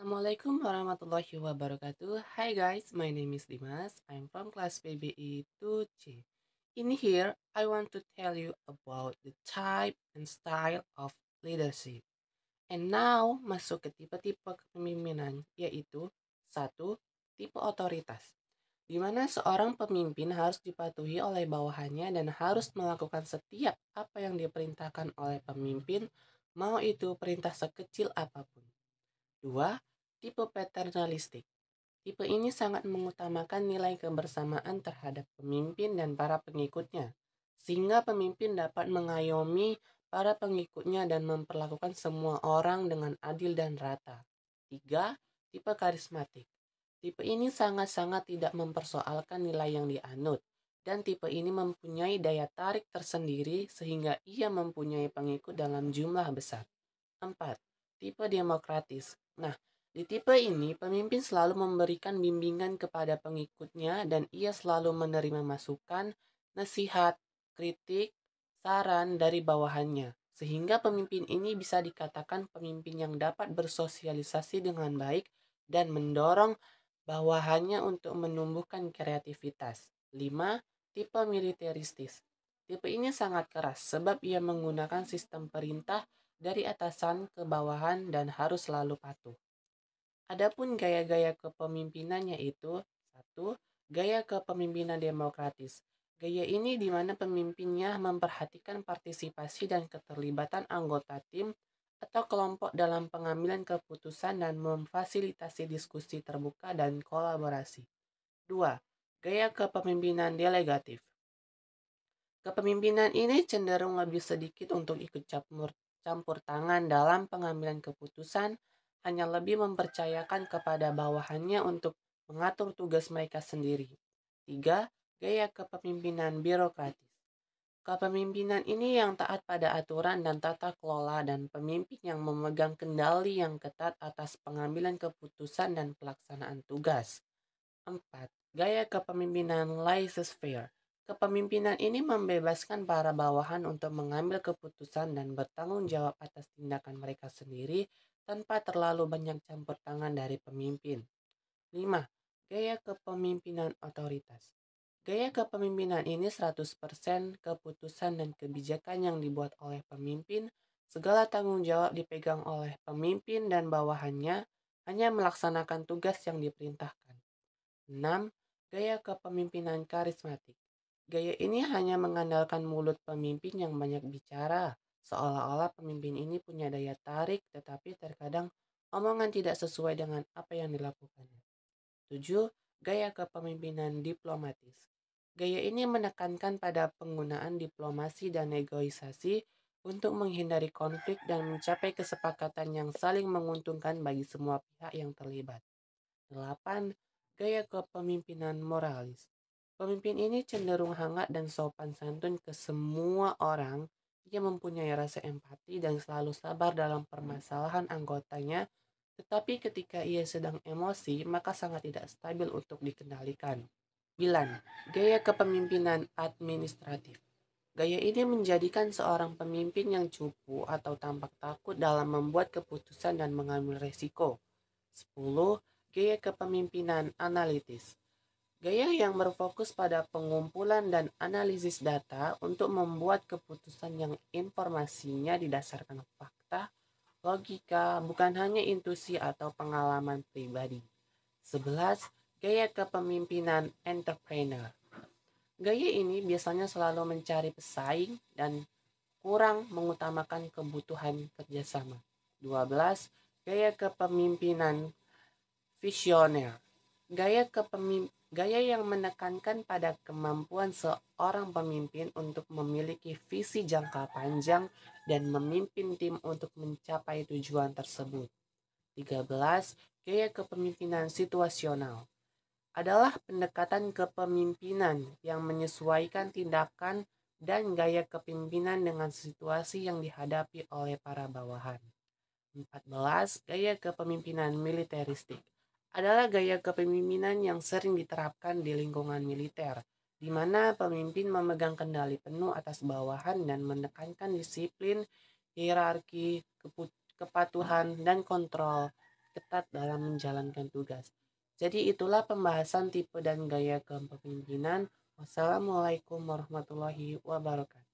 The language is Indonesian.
Assalamualaikum warahmatullahi wabarakatuh. Hi guys, my name is Dimas. I'm from class PBI 2C. In here, I want to tell you about the type and style of leadership. And now, masuk ke tipe-tipe kepemimpinan, yaitu satu, tipe otoritas, di mana seorang pemimpin harus dipatuhi oleh bawahannya dan harus melakukan setiap apa yang diperintahkan oleh pemimpin, mau itu perintah sekecil apapun. Dua, tipe paternalistik. Tipe ini sangat mengutamakan nilai kebersamaan terhadap pemimpin dan para pengikutnya, sehingga pemimpin dapat mengayomi para pengikutnya dan memperlakukan semua orang dengan adil dan rata. Tiga, tipe karismatik. Tipe ini sangat-sangat tidak mempersoalkan nilai yang dianut, dan tipe ini mempunyai daya tarik tersendiri sehingga ia mempunyai pengikut dalam jumlah besar. 4. Tipe demokratis. Nah, di tipe ini pemimpin selalu memberikan bimbingan kepada pengikutnya dan ia selalu menerima masukan, nasihat, kritik, saran dari bawahannya. Sehingga pemimpin ini bisa dikatakan pemimpin yang dapat bersosialisasi dengan baik dan mendorong bawahannya untuk menumbuhkan kreativitas. 5. Tipe militeristis. Tipe ini sangat keras sebab ia menggunakan sistem perintah dari atasan ke bawahan dan harus selalu patuh. Adapun gaya-gaya kepemimpinannya itu, satu, gaya kepemimpinan demokratis. Gaya ini di mana pemimpinnya memperhatikan partisipasi dan keterlibatan anggota tim atau kelompok dalam pengambilan keputusan dan memfasilitasi diskusi terbuka dan kolaborasi. Dua, gaya kepemimpinan delegatif. Kepemimpinan ini cenderung lebih sedikit untuk ikut campur tangan dalam pengambilan keputusan, hanya lebih mempercayakan kepada bawahannya untuk mengatur tugas mereka sendiri. Tiga, gaya kepemimpinan birokratis. Kepemimpinan ini yang taat pada aturan dan tata kelola dan pemimpin yang memegang kendali yang ketat atas pengambilan keputusan dan pelaksanaan tugas. 4. Gaya kepemimpinan laissez-faire. Kepemimpinan ini membebaskan para bawahan untuk mengambil keputusan dan bertanggung jawab atas tindakan mereka sendiri tanpa terlalu banyak campur tangan dari pemimpin. 5. Gaya kepemimpinan otoritas. Gaya kepemimpinan ini 100% keputusan dan kebijakan yang dibuat oleh pemimpin, segala tanggung jawab dipegang oleh pemimpin dan bawahannya, hanya melaksanakan tugas yang diperintahkan. 6. Gaya kepemimpinan karismatik. Gaya ini hanya mengandalkan mulut pemimpin yang banyak bicara, seolah-olah pemimpin ini punya daya tarik tetapi terkadang omongan tidak sesuai dengan apa yang dilakukannya. 7. Gaya kepemimpinan diplomatis. Gaya ini menekankan pada penggunaan diplomasi dan negosiasi untuk menghindari konflik dan mencapai kesepakatan yang saling menguntungkan bagi semua pihak yang terlibat. 8. Gaya kepemimpinan moralis. Pemimpin ini cenderung hangat dan sopan santun ke semua orang. Ia mempunyai rasa empati dan selalu sabar dalam permasalahan anggotanya, tetapi ketika ia sedang emosi, maka sangat tidak stabil untuk dikendalikan. 9. Gaya kepemimpinan administratif. Gaya ini menjadikan seorang pemimpin yang cupu atau tampak takut dalam membuat keputusan dan mengambil resiko. 10. Gaya kepemimpinan analitis. Gaya yang berfokus pada pengumpulan dan analisis data untuk membuat keputusan yang informasinya didasarkan fakta, logika, bukan hanya intuisi atau pengalaman pribadi. 11. Gaya kepemimpinan entrepreneur. Gaya ini biasanya selalu mencari pesaing dan kurang mengutamakan kebutuhan kerjasama. 12. Gaya kepemimpinan visioner. Gaya yang menekankan pada kemampuan seorang pemimpin untuk memiliki visi jangka panjang dan memimpin tim untuk mencapai tujuan tersebut. 13. Gaya kepemimpinan situasional adalah pendekatan kepemimpinan yang menyesuaikan tindakan dan gaya kepemimpinan dengan situasi yang dihadapi oleh para bawahan. 14. Gaya kepemimpinan militeristik adalah gaya kepemimpinan yang sering diterapkan di lingkungan militer, di mana pemimpin memegang kendali penuh atas bawahan dan menekankan disiplin, hierarki, kepatuhan, dan kontrol ketat dalam menjalankan tugas. Jadi itulah pembahasan tipe dan gaya kepemimpinan. Wassalamualaikum warahmatullahi wabarakatuh.